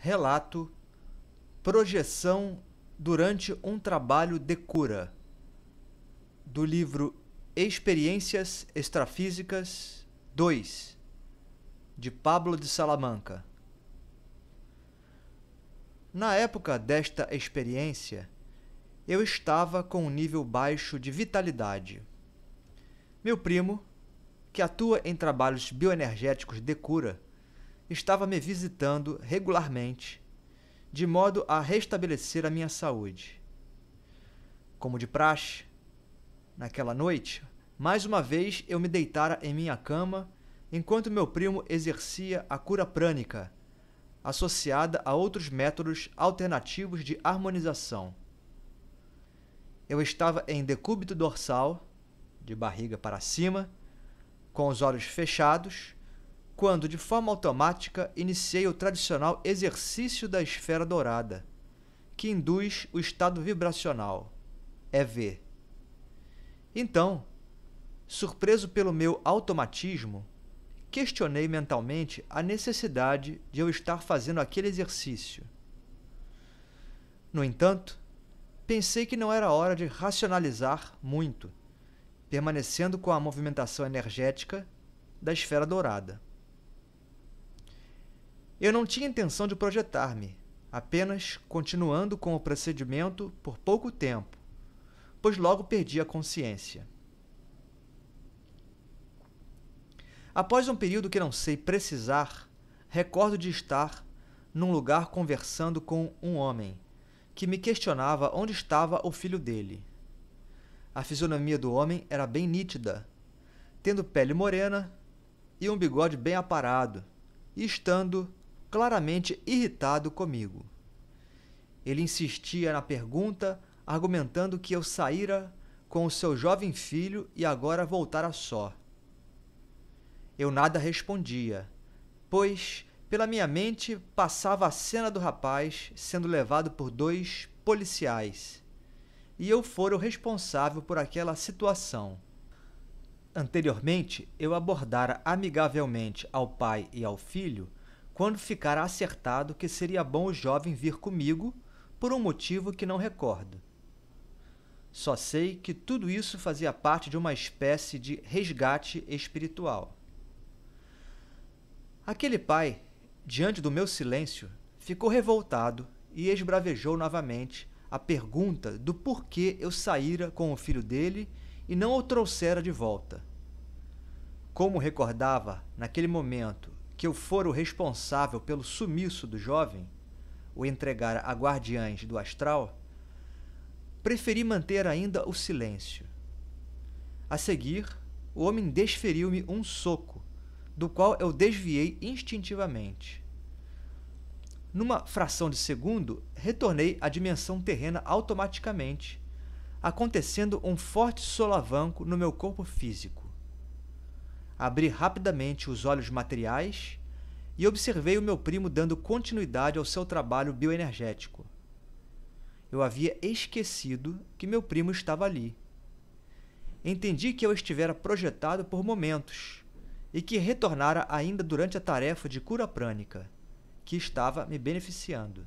Relato: projeção durante um trabalho de cura, do livro Experiências Extrafísicas 2, de Pablo de Salamanca. Na época desta experiência, eu estava com um nível baixo de vitalidade. Meu primo, que atua em trabalhos bioenergéticos de cura, estava me visitando regularmente, de modo a restabelecer a minha saúde. Como de praxe, naquela noite, mais uma vez eu me deitara em minha cama enquanto meu primo exercia a cura prânica, associada a outros métodos alternativos de harmonização. Eu estava em decúbito dorsal, de barriga para cima, com os olhos fechados, quando, de forma automática, iniciei o tradicional exercício da esfera dourada, que induz o estado vibracional, EV. Então, surpreso pelo meu automatismo, questionei mentalmente a necessidade de eu estar fazendo aquele exercício. No entanto, pensei que não era hora de racionalizar muito, permanecendo com a movimentação energética da esfera dourada. Eu não tinha intenção de projetar-me, apenas continuando com o procedimento por pouco tempo, pois logo perdi a consciência. Após um período que não sei precisar, recordo de estar num lugar conversando com um homem, que me questionava onde estava o filho dele. A fisionomia do homem era bem nítida, tendo pele morena e um bigode bem aparado, e estando claramente irritado comigo. Ele insistia na pergunta, argumentando que eu saíra com o seu jovem filho e agora voltara só. Eu nada respondia, pois pela minha mente passava a cena do rapaz sendo levado por 2 policiais, e eu fora o responsável por aquela situação. Anteriormente, eu abordara amigavelmente ao pai e ao filho quando ficara acertado que seria bom o jovem vir comigo por um motivo que não recordo. Só sei que tudo isso fazia parte de uma espécie de resgate espiritual. Aquele pai, diante do meu silêncio, ficou revoltado e esbravejou novamente a pergunta do porquê eu saíra com o filho dele e não o trouxera de volta. Como recordava, naquele momento, que eu fora o responsável pelo sumiço do jovem, o entregara a guardiães do astral, preferi manter ainda o silêncio. A seguir, o homem desferiu-me um soco, do qual eu desviei instintivamente. Numa fração de segundo, retornei à dimensão terrena automaticamente, acontecendo um forte solavanco no meu corpo físico. Abri rapidamente os olhos materiais e observei o meu primo dando continuidade ao seu trabalho bioenergético. Eu havia esquecido que meu primo estava ali. Entendi que eu estivera projetado por momentos e que retornara ainda durante a tarefa de cura prânica, que estava me beneficiando.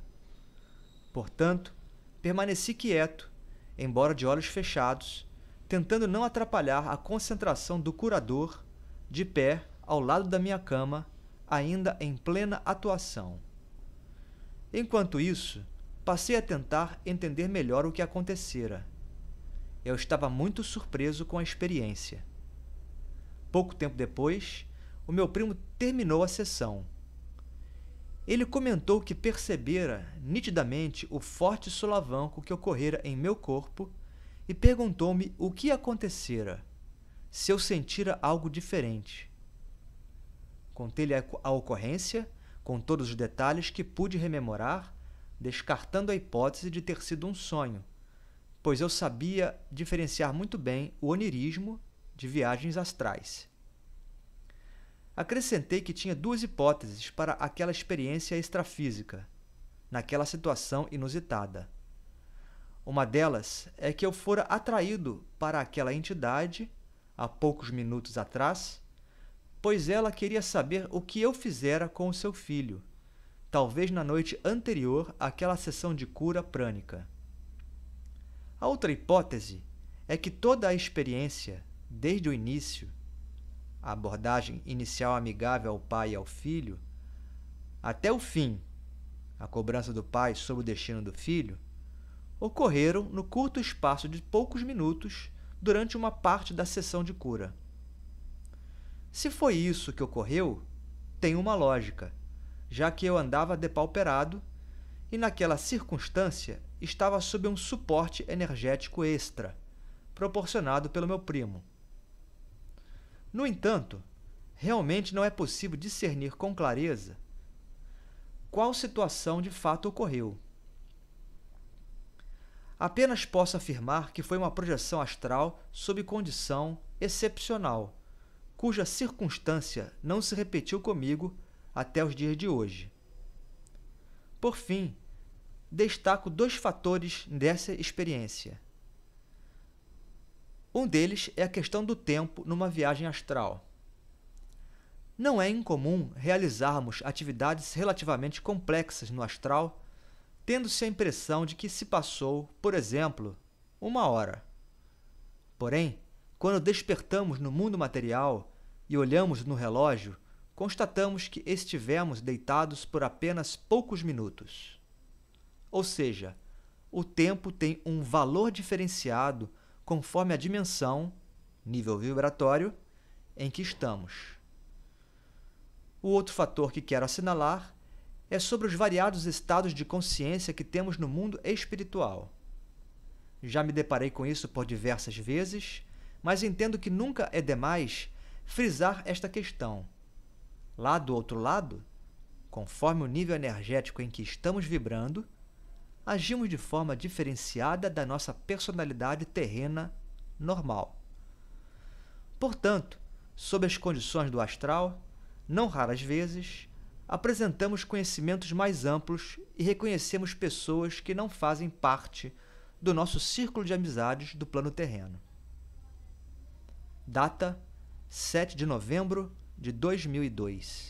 Portanto, permaneci quieto, embora de olhos fechados, tentando não atrapalhar a concentração do curador, de pé ao lado da minha cama, ainda em plena atuação. Enquanto isso, passei a tentar entender melhor o que acontecera. Eu estava muito surpreso com a experiência. Pouco tempo depois, o meu primo terminou a sessão. Ele comentou que percebera nitidamente o forte solavanco que ocorrera em meu corpo e perguntou-me o que acontecera, se eu sentira algo diferente. Contei-lhe a ocorrência, com todos os detalhes que pude rememorar, descartando a hipótese de ter sido um sonho, pois eu sabia diferenciar muito bem o onirismo de viagens astrais. Acrescentei que tinha 2 hipóteses para aquela experiência extrafísica, naquela situação inusitada. Uma delas é que eu fora atraído para aquela entidade, há poucos minutos atrás, pois ela queria saber o que eu fizera com o seu filho, talvez na noite anterior àquela sessão de cura prânica. A outra hipótese é que toda a experiência, desde o início, a abordagem inicial amigável ao pai e ao filho, até o fim, a cobrança do pai sobre o destino do filho, ocorreram no curto espaço de poucos minutos durante uma parte da sessão de cura. Se foi isso que ocorreu, tem uma lógica, já que eu andava depauperado e, naquela circunstância, estava sob um suporte energético extra, proporcionado pelo meu primo. No entanto, realmente não é possível discernir com clareza qual situação de fato ocorreu. Apenas posso afirmar que foi uma projeção astral sob condição excepcional, cuja circunstância não se repetiu comigo até os dias de hoje. Por fim, destaco 2 fatores dessa experiência. Um deles é a questão do tempo numa viagem astral. Não é incomum realizarmos atividades relativamente complexas no astral, tendo-se a impressão de que se passou, por exemplo, 1 hora. Porém, quando despertamos no mundo material e olhamos no relógio, constatamos que estivemos deitados por apenas poucos minutos. Ou seja, o tempo tem um valor diferenciado conforme a dimensão, nível vibratório, em que estamos. O outro fator que quero assinalar é sobre os variados estados de consciência que temos no mundo espiritual. Já me deparei com isso por diversas vezes, mas entendo que nunca é demais frisar esta questão. Lá do outro lado, conforme o nível energético em que estamos vibrando, agimos de forma diferenciada da nossa personalidade terrena normal. Portanto, sob as condições do astral, não raras vezes, apresentamos conhecimentos mais amplos e reconhecemos pessoas que não fazem parte do nosso círculo de amizades do plano terreno. Data: 7 de novembro de 2002.